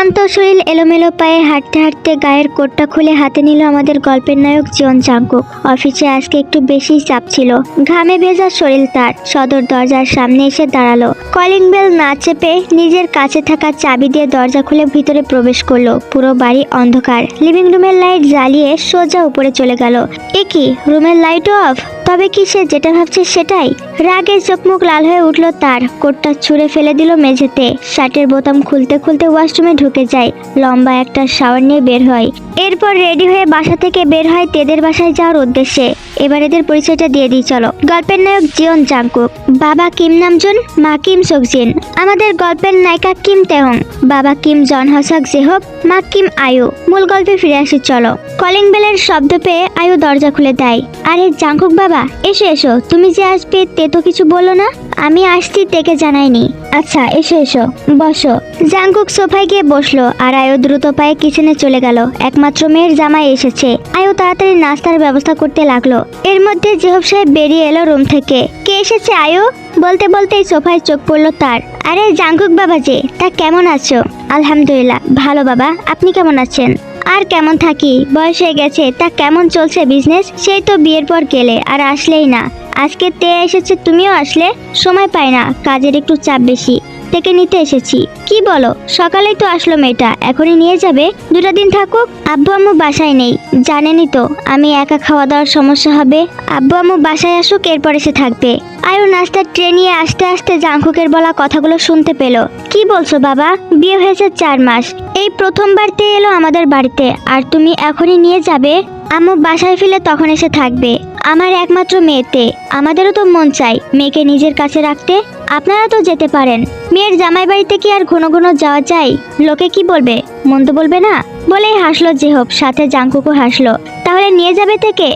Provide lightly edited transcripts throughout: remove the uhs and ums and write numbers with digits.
ক্লান্ত শরীর এলোমেলো পায়ে হাঁটতে হাঁটতে গায়ের কোটটা খুলে হাতে নিল আমাদের গল্পের নায়ক জিয়ন জাংকুক। অফিসে আজকে একটু বেশি চাপ ছিল, ঘামে ভেজা শরীর তার। সদর দরজার সামনে এসে দাঁড়ালো, কলিং বেল না চেপে নিজের কাছে থাকা চাবি দিয়ে দরজা খুলে ভিতরে প্রবেশ করলো। পুরো বাড়ি অন্ধকার, লিভিং রুমের লাইট জ্বালিয়ে সোজা উপরে চলে গেল। এ কি, রুমের লাইটও অফ? তবে কি সে যেটা ভাবছে সেটাই? রাগে চোখ মুখ লাল হয়ে উঠল তার। কোটটা ছুঁড়ে ফেলে দিল মেঝেতে। শার্টের বোতাম খুলতে খুলতে ওয়াশরুমে ঢুকে যায়, লম্বা একটা শাওয়ার নিয়ে বের হয়। এরপর রেডি হয়ে বাসা থেকে বের হয় তেদের বাসায় যাওয়ার উদ্দেশ্যে। এবার এদের পরিচয়টা দিয়ে দিই চলো। গল্পের নায়ক জিয়ন জাংকুক, বাবা কিম নামজুন, মা কিম সোকজিন। আমাদের গল্পের নায়িকা কিম তেহং, বাবা কিম জন হসক জেহব, মা কিম আয়ু। মূল গল্পে ফিরে আসি চলো। কলিং বেলের শব্দ পেয়ে আয়ু দরজা খুলে দেয়। আরে জাংকুক বাবা, এসো এসো, তুমি যে আসবে তে তো কিছু বললো না। আমি আসছি তেকে জানাইনি। আচ্ছা এসো এসো, বসো। জাংকুক সোফায় গিয়ে বসলো আর আয়ু দ্রুত পায়ে কিচেনে চলে গেল। একমাত্র মেয়ের জামাই এসেছে। আয়ু তাড়াতাড়ি নাস্তার ব্যবস্থা করতে লাগলো। এর মধ্যে জেহব সাহেব বেরিয়ে এলো রুম থেকে। কে এসেছে আয়ু? বলতে বলতেই সোফায় চোখ পড়লো তার। আরে জাংকুক বাবা যে, তা কেমন আছো? আলহামদুলিল্লাহ ভালো বাবা, আপনি কেমন আছেন? আর কেমন থাকি, বয়স হয়ে গেছে। তা কেমন চলছে বিজনেস? সেই তো বিয়ের পর গেলে আর আসলেই না। আজকে তে এসেছে, তুমিও আসলে। সময় পাই না, কাজের একটু চাপ বেশি, থেকে নিতে এসেছি। কি বলো, সকালেই তো আসলো মেয়েটা, এখনই নিয়ে যাবে? 2টা দিন থাকুক। আব্বু আম্মু বাসায় নেই, জানেনই তো আমি একা খাওয়া দাওয়ার সমস্যা হবে। আব্বু আম্মু বাসায় আসুক, এরপর এসে থাকবে। আয়ু নাস্তার ট্রে নিয়ে আসতে আসতে জাংকুকের বলা কথাগুলো শুনতে পেল। কি বলছো বাবা? বিয়ে হয়েছে 4 মাস, এই প্রথমবার তে এলো আমাদের বাড়িতে, আর তুমি এখনই নিয়ে যাবে? আম্মু বাসায় ফিরে তখন এসে থাকবে। আমার একমাত্র মেয়েতে, আমাদেরও তো মন চাই মেয়েকে নিজের কাছে রাখতে। আপনারা তো যেতে পারেন, মেয়ের জামাই বাড়িতে কি আর ঘন ঘন যাওয়া যায়? লোকে কি বলবে, মন্দ বলবে না? বলেই হাসলো জেহব, সাথে জাংকুকও হাসলো। তাহলে নিয়ে যাবে থেকে?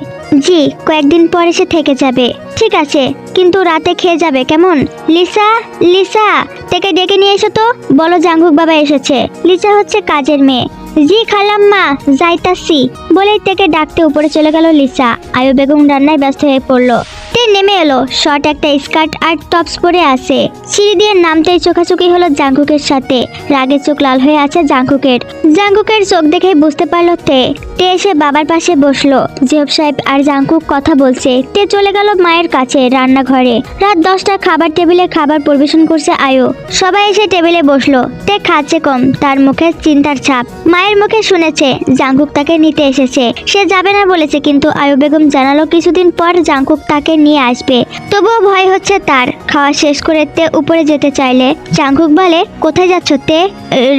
জি, কয়েকদিন পর এসে থেকে যাবে। ঠিক আছে, কিন্তু রাতে খেয়ে যাবে কেমন? লিসা, লিসা, থেকে ডেকে নিয়ে এসো তো। বলো জাংকুক বাবা এসেছে। লিসা হচ্ছে কাজের মেয়ে। জি খালাম্মা, যাইতাছি। বলেই থেকে ডাকতে উপরে চলে গেল লিসা। আয়ু বেগম রান্নায় ব্যস্ত হয়ে পড়লো। তে নেমে এলো, শর্ট একটা স্কার্ট আর টপস পরে আছে। সিঁড়ি দিয়ে নামতেই চোখাচোখি হলো জাংকুকের সাথে। রাগে চোখ লাল হয়ে আছে জাংকুকের। জাংকুকের চোখ দেখেই বুঝতে পারলো তে। তে এসে বাবার পাশে বসলো। জেহব সাহেব আর জাংকুক কথা বলছে। তে চলে গেল মায়ের কাছে রান্নাঘরে। রাত 10টায় খাবার টেবিলে খাবার পরিবেশন করছে আয়ু। সবাই এসে টেবিলে বসলো। তে খাচ্ছে কম, তার মুখে চিন্তার ছাপ। মায়ের মুখে শুনেছে জাংকুক তাকে নিতে এসেছে। সে যাবে না বলেছে, কিন্তু আয়ু বেগম জানালো কিছুদিন পর জাংকুক তাকে নিয়ে আসবে। তবুও ভয় হচ্ছে তার। খাওয়া শেষ করে তে উপরে যেতে চাইলে জাংকুক বলে, কোথায় যাচ্ছ তে?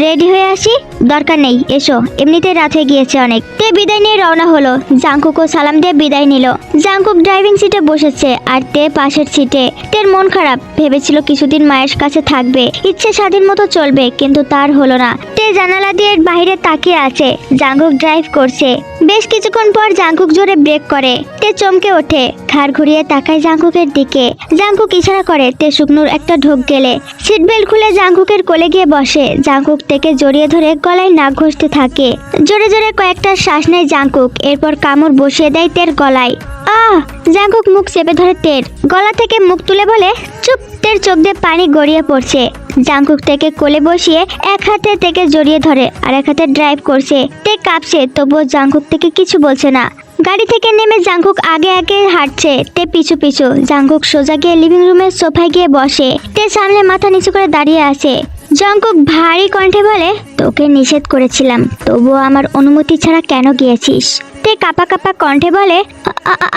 রেডি হয়ে আসি। দরকার নেই, এসো, এমনিতেই রাত হয়ে গিয়েছে অনেক। তে বিদায় নিয়ে রওনা হলো। জাংকুকও সালাম দিয়ে বিদায় নিল। জাংকুক ড্রাইভিং সিটে বসেছে আর তে পাশের সিটে। তের মন খারাপ, ভেবেছিল কিছুদিন মায়ের কাছে থাকবে, ইচ্ছে স্বাধীন মতো চলবে, কিন্তু তার হলো না। তে জানালা দিয়ে বাইরে তাকিয়ে আছে। জাংকুক ড্রাইভ করছে। বেশ কিছুক্ষণ পর জাংকুক জোরে ব্রেক করে। তে চমকে ওঠে, ঘাড় ঘুরিয়ে তাকায় জাংকুকের দিকে। জাংকুক ইশারা করে তে শুকনোর একটা ঢোক গেলে। সিট বেল্ট খুলে জাংকুকের কোলে গিয়ে বসে। জাংকুক তেকে জড়িয়ে ধরে গলায় নাক ঘষতে থাকে। জোরে জোরে কয়েকটা শ্বাস নেয় জাংকুক, এরপর কামড় বসিয়ে দেয় তের গলায়। আহ! জাংকুক মুখ চেপে ধরে তের গলা থেকে মুখ তুলে বলে, চুপ। তের চোখ দিয়ে পানি গড়িয়ে পড়ছে। জাংকুক তেকে কোলে বসিয়ে এক হাতে তেকে জড়িয়ে ধরে আর এক হাতে ড্রাইভ করছে। তে কাঁপছে, তবুও জাংকুক থেকে কিছু বলছে না। গাড়ি থেকে নেমে জাংকুক আগে আগে হাঁটছে, তে পিছু পিছু। জাংকুক সোজা গিয়ে লিভিং রুমের সোফায় গিয়ে বসে। তে সামনে মাথা নিচু করে দাঁড়িয়ে আছে। জাংকুক ভারী কণ্ঠে বলে, তোকে নিষেধ করেছিলাম, তবুও আমার অনুমতি ছাড়া কেন গিয়েছিস? তে কাপা কাপা কণ্ঠে বলে,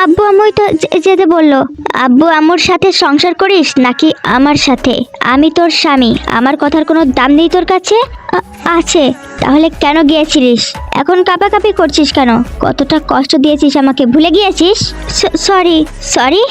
আব্বু আম্মুই তো যেতে বললো। আব্বু আম্মুর সাথে সংসার করিস নাকি আমার সাথে? আমি তোর স্বামী, আমার কথার কোনো দাম নেই তোর কাছে? আছে। তাহলে কেন গিয়েছিলিস? এখন কাঁপাকাঁপি করছিস কেন? কতটা কষ্ট দিয়েছিস আমাকে, ভুলে গিয়েছিস? Sorry sorry.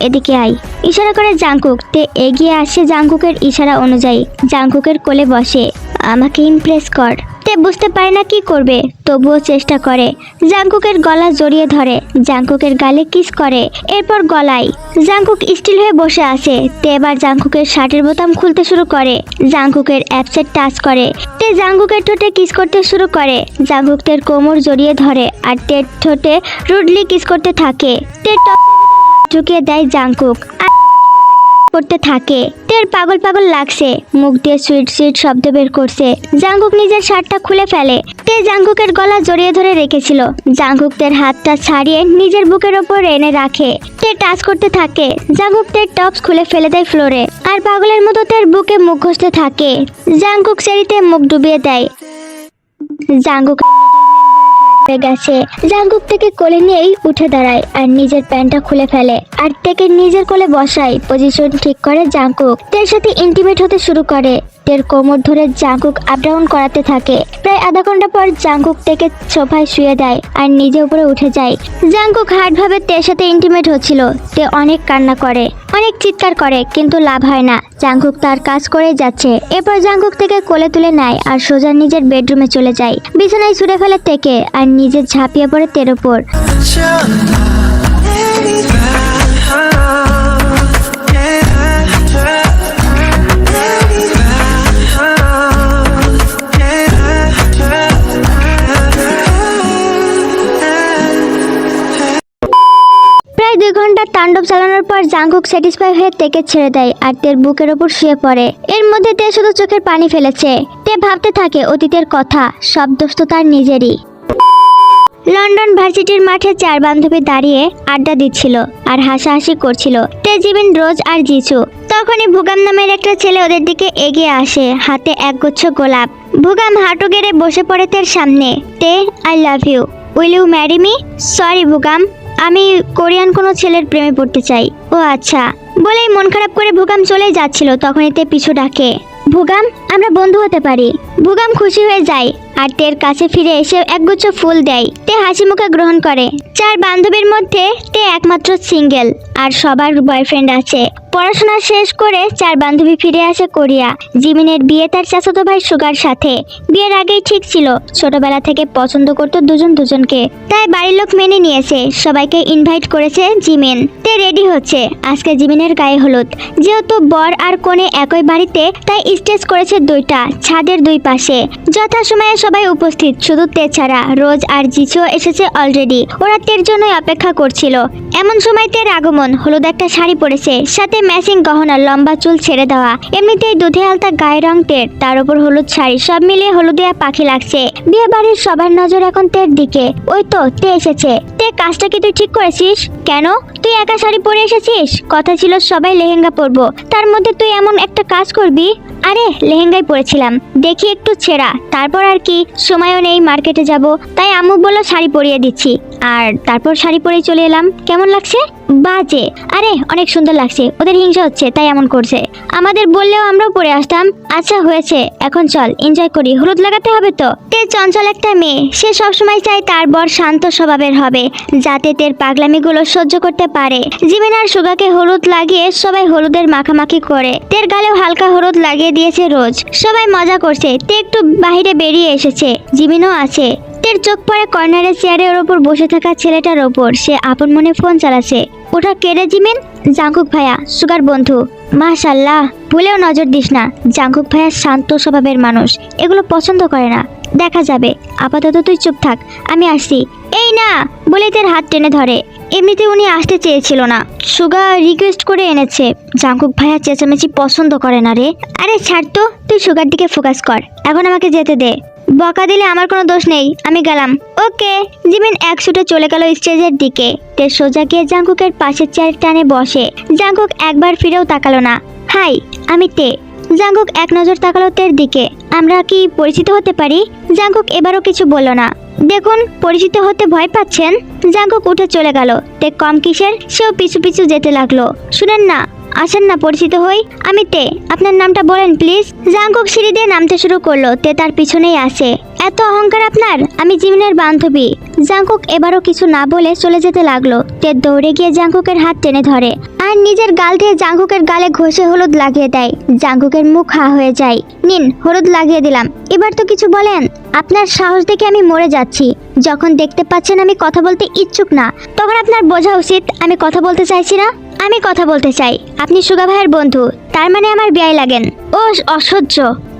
এদিকে আয়, ইশারা করে জাংকুক। তে এগিয়ে আসে জাংকুকের ইশারা অনুযায়ী। জাংকুকের কোলে বসে। আমাকে ইমপ্রেস কর। তে বুঝতে পারে না কি করবে, তবুও চেষ্টা করে। জাংকুকের গলা জড়িয়ে ধরে, জাংকুকের গালে কিস করে, এরপর গলায়। জাংকুক স্টিল হয়ে বসে আছে। তে এবার জাংকুকের শার্টের বোতাম খুলতে শুরু করে। জাংকুকের অ্যাপসেট টাচ করে। তে জাংকুকের ঠোঁটে কিস করতে শুরু করে। জাংকুক তের কোমর জড়িয়ে ধরে আর তের ঠোঁটে রুডলি কিস করতে থাকে। তে টপ ঢুকিয়ে দেয় জাংকুক। করতে থাকে। তের পাগল পাগল লাগছে, মুখ দিয়ে সুইট সুইট শব্দ বের করছে। জাঙ্কুক নিজের শার্টটা খুলে ফেলে। তে জাঙ্কুকের গলা জড়িয়ে ধরে রেখেছিল। জাঙ্কুক তের হাতটা ছাড়িয়ে নিজের বুকের ওপর এনে রাখে। তে টাচ করতে থাকে। জাঙ্কুক তের টপস খুলে ফেলে দেয় ফ্লোরে, আর পাগলের মতো তের বুকে মুখ ঘষতে থাকে। জাঙ্কুক চেরিতে মুখ ডুবিয়ে দেয়। জাঙ্কুক হয়ে গেছে। জাঙ্কুক থেকে কোলে নিয়েই উঠে দাঁড়ায় আর নিজের প্যান্টটা খুলে ফেলে আর থেকে নিজের কোলে বসায়। পজিশন ঠিক করে জাঙ্কুক তের সাথে ইন্টিমেট হতে শুরু করে। তের কোমর ধরে জাঙ্কুক আপ ডাউন করাতে থাকে। প্রায় আধা ঘন্টা পর জাঙ্কুক থেকে সোফায় শুয়ে দেয় আর নিজে উপরে উঠে যায়। জাঙ্কুক হার্ড ভাবে তের সাথে ইন্টিমেট হচ্ছিল। তে অনেক কান্না করে, অনেক চিৎকার করে, কিন্তু লাভ হয় না। জাঙ্কুক তার কাজ করে যাচ্ছে। এরপর জাঙ্কুক থেকে কোলে তুলে নেয় আর সোজা নিজের বেডরুমে চলে যায়। বিছানায় ছুঁড়ে ফেলে তেকে আর নিজে ঝাঁপিয়ে পড়ে তের ওপর। প্রায় 2 ঘন্টা তাণ্ডব চালানোর পর জাঙ্কুক স্যাটিসফাই হয়ে তেকে ছেড়ে দেয় আর তের বুকের ওপর শুয়ে পড়ে। এর মধ্যে তে শুধু চোখের পানি ফেলেছে। তে ভাবতে থাকে অতীতের কথা, সব দোষ তো তার নিজেরই। লন্ডন ভার্সিটির মাঠে 4 বান্ধবী দাঁড়িয়ে আড্ডা দিচ্ছিল আর হাসাহাসি করছিল। তে, জিমিন, রোজ আর জিচু। তখনই ভুগাম নামের একটা ছেলে ওদের দিকে এগিয়ে আসে, হাতে একগুচ্ছ গোলাপ। ভুগাম হাঁটু গেড়ে বসে পড়ে তের সামনে। তে, I love you, will you marry me? Sorry ভুগাম, আমি কোরিয়ান কোনো ছেলের প্রেমে পড়তে চাই। ও আচ্ছা বলেই মন খারাপ করে ভুগাম চলে যাচ্ছিল। তখনই তে পিছু ডাকে, ভুগাম আমরা বন্ধু হতে পারি। ভুগাম খুশি হয়ে যায় আর তের কাছে ফিরে এসে একগুচ্ছ ফুল দেয়। তে হাসি মুখে গ্রহণ করে। 4 বান্ধবীর মধ্যে তে একমাত্র সিঙ্গেল আর সবার বয়ফ্রেন্ড আছে। পড়াশোনা শেষ করে 4 বান্ধবী ফিরে আসে কোরিয়া। জিমিনের বিয়ে তার চাচাতো ভাই সুগার সাথে। বিয়ের আগেই ঠিক ছিল, ছোটবেলা থেকে পছন্দ করতো দুজন দুজনকে, তাই বাড়ির লোক মেনে নিয়েছে। সবাইকে ইনভাইট করেছে জিমিন। তে রেডি হচ্ছে। আজকে জিমিনের গায়ে হলুদ। যেহেতু বর আর কনে একই বাড়িতে, তাই স্টেজ করেছে 2টা, ছাদের 2 পাশে। যথাসময়ে সবাই উপস্থিত, শুধু তে ছাড়া। রোজ আর জিচু এসেছে অলরেডি। ওরা তের জন্যই অপেক্ষা করছিল। এমন সময় তের আগমন। হলুদ একটা শাড়ি পরেছে, সাথে ম্যাচিং গহনা, লম্বা চুল ছেড়ে দেওয়া। এমনিতেই দুধে আলতা গায়ে রং তের, তার উপর হলুদ শাড়ি, সব মিলিয়ে হলুদিয়া পাখি লাগছে। বিয়ে বাড়ির সবার নজর এখন তের দিকে। ওই তো তে এসেছে। তে, কাজটা কি তুই ঠিক করেছিস? কেন, তুই একা শাড়ি পরে এসেছিস? কথা ছিল সবাই লেহেঙ্গা পরবো, তার মধ্যে তুই এমন একটা কাজ করবি? আরে লেহেঙ্গাই পরেছিলাম, দেখি একটু ছেঁড়া, তারপর আর কি, সময়ও নেই, মার্কেটে যাব, তাই আম্মু বললো শাড়ি পরিয়ে দিচ্ছি, আর তারপর শাড়ি পরেই চলে এলাম। কেমন লাগছে? বাজে। আরে অনেক সুন্দর লাগছে, ওদের হিংসা হচ্ছে তাই এমন করছে। আমাদের বললেও আমরাও পরে আসতাম। আচ্ছা হয়েছে, এখন চল এনজয় করি। হলুদ লাগাতে হবে তো। তে চঞ্চল একটা মেয়ে, সে সবসময় চায় তার বর শান্ত স্বভাবের হবে, যাতে তের পাগলামিগুলো সহ্য করতে পারে। জিমিন আর সুগাকে হলুদ লাগিয়ে সবাই হলুদের মাখামাখি করে। তের গালেও হালকা হলুদ লাগিয়ে দিয়েছে রোজ। সবাই মজা করছে। তে একটু বাইরে বেরিয়ে এসেছে। জিমিনও আছে। তের চোখ পড়ে কর্নারের চেয়ারের ওপর বসে থাকা ছেলেটার ওপর। সে আপন মনে ফোন চালাচ্ছে। ওটা কেড়ে জিমিন? জাঙ্কুক ভাইয়া, সুগার বন্ধু। মাশাল্লাহ, ভুলেও নজর দিস না। জাঙ্কুক ভাইয়া শান্ত স্বভাবের মানুষ, এগুলো পছন্দ করে না। দেখা যাবে, আপাতত তুই চুপ থাক, আমি আসছি। এই না বলে তের হাত টেনে ধরে। এমনিতে উনি আসতে চেয়েছিল না, সুগা রিকোয়েস্ট করে এনেছে। জাঙ্কুক ভাইয়া চেঁচামেচি পছন্দ করে না রে। আরে ছাড় তো, তুই সুগার দিকে ফোকাস কর, এখন আমাকে যেতে দে। বকা দিলে আমার কোনো দোষ নেই, আমি গেলাম। ওকে। জিমিন এক ছুটে চলে গেল স্টেজের দিকে। তে সোজা গিয়ে জাঙ্কুকের পাশের চেয়ার টানে বসে। জাঙ্কুক একবার ফিরেও তাকালো না। হাই, আমি তে। জাঙ্কুক এক নজর তাকালো তের দিকে। আমরা কি পরিচিত হতে পারি? জাঙ্কুক এবারও কিছু বলল না। দেখুন, পরিচিত হতে ভয় পাচ্ছেন? জাঙ্কুক উঠে চলে গেল। তে কম কিসের, সেও পিছু পিছু যেতে লাগলো। শুনেন না, আসেন না পরিচিত হই। আমি তে, আপনার নামটা বলেন প্লিজ। জাঙ্কুক সিঁড়ি দিয়ে নামতে শুরু করলো। তে তার পিছনেই আসে। এত অহংকার আপনার? আমি জিমিনের বান্ধবী। জাঙ্কুক এবারও কিছু না বলে চলে যেতে লাগলো। তে দৌড়ে গিয়ে জাঙ্কুকের হাত টেনে ধরে আর নিজের গাল দিয়ে জাঙ্কুকের গালে ঘষে হলুদ লাগিয়ে দেয়। জাঙ্কুকের মুখ হা হয়ে যায়। নিন, হলুদ লাগিয়ে দিলাম, এবার তো কিছু বলেন। আপনার সাহস দেখে আমি মরে যাচ্ছি। যখন দেখতে পাচ্ছেন আমি কথা বলতে ইচ্ছুক না, তখন আপনার বোঝা উচিত আমি কথা বলতে চাইছি না। আমি কথা বলতে চাই। আপনি সুগা ভাইয়ের বন্ধু, তার মানে আমার বিয়াই লাগেন। ও অসহ্য,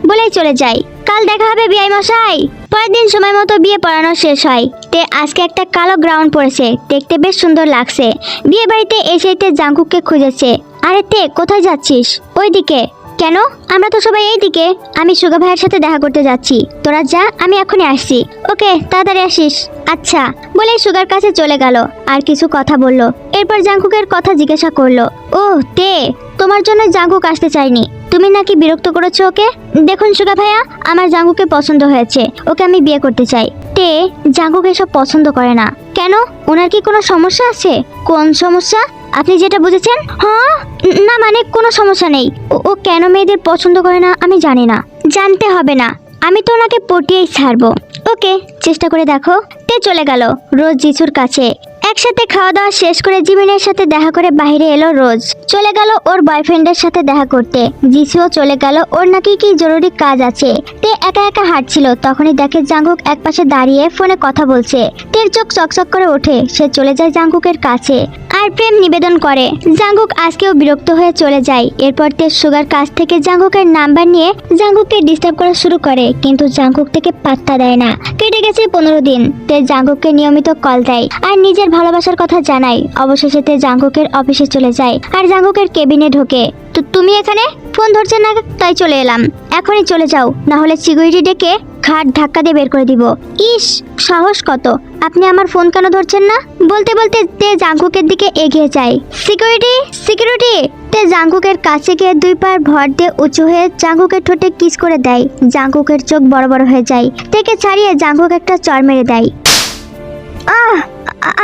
বলেই চলে যাই। কাল দেখা হবে বিয়াই মশাই। পরের দিন সময় মতো বিয়ে পড়ানো শেষ হয়। তে আজকে একটা কালো গ্রাউন্ড পরেছে, দেখতে বেশ সুন্দর লাগছে। বিয়ে বাড়িতে এসে তে জাঙ্কুককে খুঁজেছে। আরে তে কোথায় যাচ্ছিস? ওইদিকে। কেন? আমরা তো সবাই এইদিকে। আমি সুগা ভাইয়ের সাথে দেখা করতে যাচ্ছি, তোরা যা, আমি এখনই আসছি। ওকে, তাড়াতাড়ি আসিস। আচ্ছা বলে সুগার কাছে চলে গেল আর কিছু কথা বলল। এরপর জাঙ্কুকের কথা জিজ্ঞাসা করলো। ও তে, তোমার জন্য জাঙ্কুক আসতে চাইনি, তুমি নাকি বিরক্ত করেছো ওকে। দেখুন সুগা ভাইয়া, আমার জাঙ্কুকে পছন্দ হয়েছে, ওকে আমি বিয়ে করতে চাই। তে জাঙ্কুক এসব পছন্দ করে না। কেন? ওনার কি কোনো সমস্যা আছে? কোন সমস্যা? আপনি যেটা বুঝেছেন। হ্যাঁ না, মানে কোনো সমস্যা নেই। ও কেন মেয়েদের পছন্দ করে না আমি জানি না। জানতে হবে না, আমি তো ওনাকে পটিয়েই ছাড়বো। ওকে, চেষ্টা করে দেখো। তে চলে গেল রোজ জিসুর কাছে। একসাথে খাওয়া দাওয়া শেষ করে জিমিনের সাথে দেখা করে বাইরে এলো রোজ। চলে গেল ওর বয়ফ্রেন্ডের সাথে দেখা করতে। জিসুও চলে গেল, ওর নাকি কি জরুরি কাজ আছে। তে একা একা হাঁটছিল, তখনই দেখে জাঙ্কুক একপাশে দাঁড়িয়ে ফোনে কথা বলছে। তের চোখ চকচক করে ওঠে, সে চলে যায় জাঙ্কুকের কাছে আর প্রেম নিবেদন করে। জাঙ্কুক আজকেও বিরক্ত হয়ে চলে যায়। এরপর তে সুগার কাছ থেকে জাঙ্কুকের নাম্বার নিয়ে জাঙ্কুককে ডিস্টার্ব করা শুরু করে, কিন্তু জাঙ্কুক থেকে পাত্তা দেয় না। কেটে গেছে 15 দিন। তে জাঙ্কুককে নিয়মিত কল দেয় আর নিজের ভালোবাসার কথা জানায়। অবশেষে তে জাঙ্কুকের অফিসে চলে যায় আর জাঙ্কুকের কেবিনে ঢোকে। তো তুমি এখানে? ফোন ধরছে না তাই চলে এলাম। এখনই চলে যাও, না হলে সিকিউরিটি ডেকে ঘাট ধাক্কা দিয়ে বের করে দিব। ইস, সাহস কত! আপনি আমার ফোন কেন ধরছেন না? বলতে বলতে তে জাঙ্কুকের দিকে এগিয়ে যায়। Security, security! তে জাঙ্কুকের কাছে গিয়ে 2 পা ভর দিয়ে উঁচু হয়ে জাঙ্কুকের ঠোঁটে কিস করে দেয়। জাঙ্কুকের চোখ বড় বড় হয়ে যায়। তেকে ছাড়িয়ে জাঙ্কুক একটা চড় মেরে দেয়।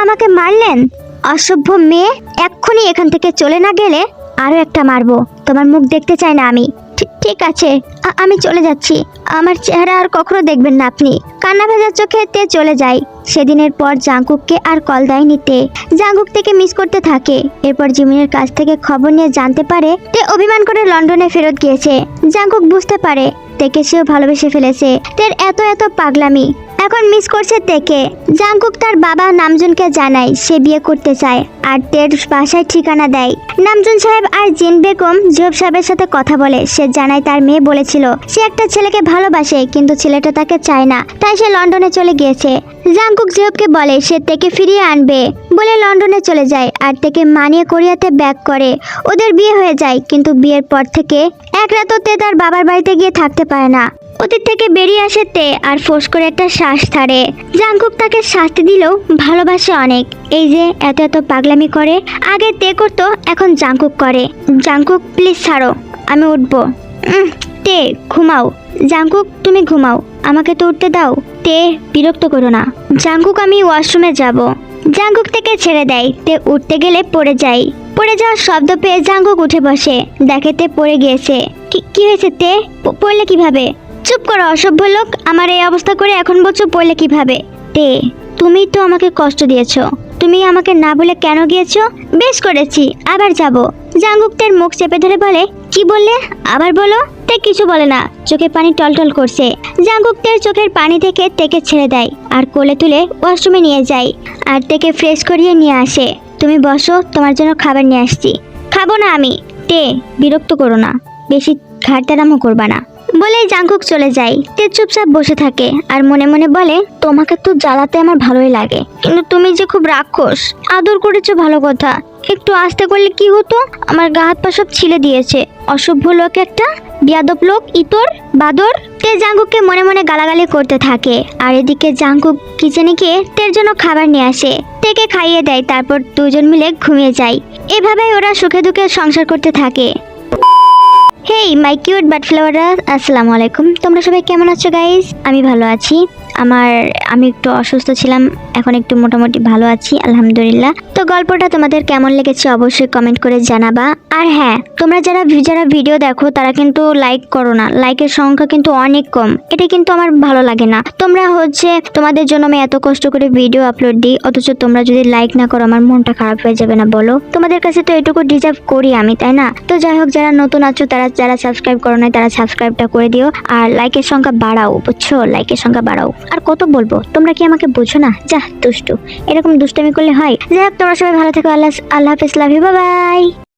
আমাকে মারলেন? অসভ্য মেয়ে, এক্ষুনি এখান থেকে চলে না গেলে আরো একটা মারবো। তোমার মুখ দেখতে চাই না আমি। ঠিক আছে, আমি চলে যাচ্ছি। আমার চেহারা আর কখনো দেখবেন না আপনি। কান্না ভেজা চোখে তে চলে যায়। সেদিনের পর জাঙ্কুককে আর কল দেয়নি তে। জাঙ্কুক থেকে মিস করতে থাকে। এরপর জিমিনের কাছ থেকে খবর নিয়ে জানতে পারে তে অভিমান করে লন্ডনে ফেরত গিয়েছে। জাঙ্কুক বুঝতে পারে তেকে সেও ভালোবেসে ফেলেছে। তের এত এত পাগলামি, এখন মিস করছে তেকে। জাঙ্কুক তার বাবা নামজুনকে জানায় সে বিয়ে করতে চায় আর তের বাসায় ঠিকানা দেয়। নামজুন সাহেব আর জিন বেগম জিওব সাহেবের সাথে কথা বলে। সে জানায় তার মেয়ে বলেছিল সে একটা ছেলেকে ভালোবাসে, কিন্তু ছেলেটা তাকে চায় না, তাই সে লন্ডনে চলে গিয়েছে। জাঙ্কুক জিওবকে বলে সে তেকে ফিরিয়ে আনবে বলে লন্ডনে চলে যায় আর তেকে মানিয়ে কোরিয়াতে ব্যাক করে। ওদের বিয়ে হয়ে যায়, কিন্তু বিয়ের পর থেকে এক রাতও তে তার বাবার বাড়িতে গিয়ে থাকতে পারে না। ওদের থেকে বেরিয়ে আসে তে আর ফোর্স করে একটা শ্বাস ছাড়ে। জাঙ্কুক তাকে শাস্তি দিলেও ভালোবাসে অনেক। এই যে এত এত পাগলামি করে, আগে তে করতো, এখন জাঙ্কুক করে। জাঙ্কুক প্লিজ ছাড়ো, আমি উঠবো। তে ঘুমাও। জাঙ্কুক তুমি ঘুমাও, আমাকে তো উঠতে দাও। তে বিরক্ত করো না। জাঙ্কুক আমি ওয়াশরুমে যাব। জাঙ্কুক থেকে ছেড়ে দেয়। তে উঠতে গেলে পড়ে যায়। পড়ে যাওয়ার শব্দ পেয়ে জাঙ্কুক উঠে বসে, দেখে তে পড়ে গিয়েছে। কি হয়েছে তে? পড়লে কিভাবে? চুপ করো অসভ্য লোক, আমার এই অবস্থা করে এখন বলছো পড়লে কিভাবে? তে তুমি তো আমাকে কষ্ট দিয়েছো, তুমি আমাকে না বলে কেন গিয়েছো? বেশ করেছি, আবার যাব। জাঙ্কুক তার মুখ চেপে ধরে বলে, কি বললে? আবার বলো। তে কিছু বলে না, চোখে পানি টলটল করছে। জাঙ্কুক তার চোখের পানি থেকে তেকে ছেড়ে দেয় আর কোলে তুলে ওয়াশরুমে নিয়ে যায় আর তেকে ফ্রেশ করিয়ে নিয়ে আসে। তুমি বসো, তোমার জন্য খাবার নিয়ে আসছি। খাবো না আমি। তে বিরক্ত করো না, বেশি ঘাটতারামও করবা না বলে জাঙ্কুক চলে যায়। তে চুপচাপ বসে থাকে আর মনে মনে বলে, তোমাকে তো জ্বালাতে আমার ভালোই লাগে, কিন্তু তুমি যে খুব রাক্ষস। আদর করেছো ভালো কথা, একটু আস্তে করলে কি হতো? আমার গা হাত পা সব ছিলে দিয়েছে। অসভ্য লোক একটা, বিয়াদব লোক, ইতর বাদর। তে জাঙ্কুককে মনে মনে গালাগালি করতে থাকে আর এদিকে জাঙ্কুক কিচেনে গিয়ে তের জন্য খাবার নিয়ে আসে। তেকে খাইয়ে দেয়, তারপর দুজন মিলে ঘুমিয়ে যায়। এভাবেই ওরা সুখে দুঃখে সংসার করতে থাকে। হেই মাই কিউট বাটফ্লাওয়াররা, আসসালামু আলাইকুম। তোমরা সবাই কেমন আছো গাইস? আমি ভালো আছি। আমি একটু অসুস্থ ছিলাম, এখন একটু মোটামুটি ভালো আছি আলহামদুলিল্লাহ। তো গল্পটা তোমাদের কেমন লেগেছে অবশ্যই কমেন্ট করে জানাবা। আর হ্যাঁ, তোমরা যারা ভিডিও দেখো তারা কিন্তু লাইক করো না, লাইকের সংখ্যা কিন্তু অনেক কম। এটা কিন্তু আমার ভালো লাগে না। তোমরা তোমাদের জন্য আমি এত কষ্ট করে ভিডিও আপলোড দিই, অথচ তোমরা যদি লাইক না করো আমার মনটা খারাপ হয়ে যাবে না বলো? তোমাদের কাছে তো এটুকু ডিজার্ভ করি আমি, তাই না? তো যাই হোক, যারা নতুন আছো যারা সাবস্ক্রাইব করো নাই তারা সাবস্ক্রাইবটা করে দিও আর লাইকের সংখ্যা বাড়াও, বুঝছো? লাইকের সংখ্যা বাড়াও। আর কত বলবো, তোমরা কি আমাকে বোঝো না? যা দুষ্টু, এরকম দুষ্টামি করলে হয়। যাই হোক, তোমরা সবাই ভালো থেকো। আল্লাহ হাফেজ, লাভ ইউ, বাই বাই।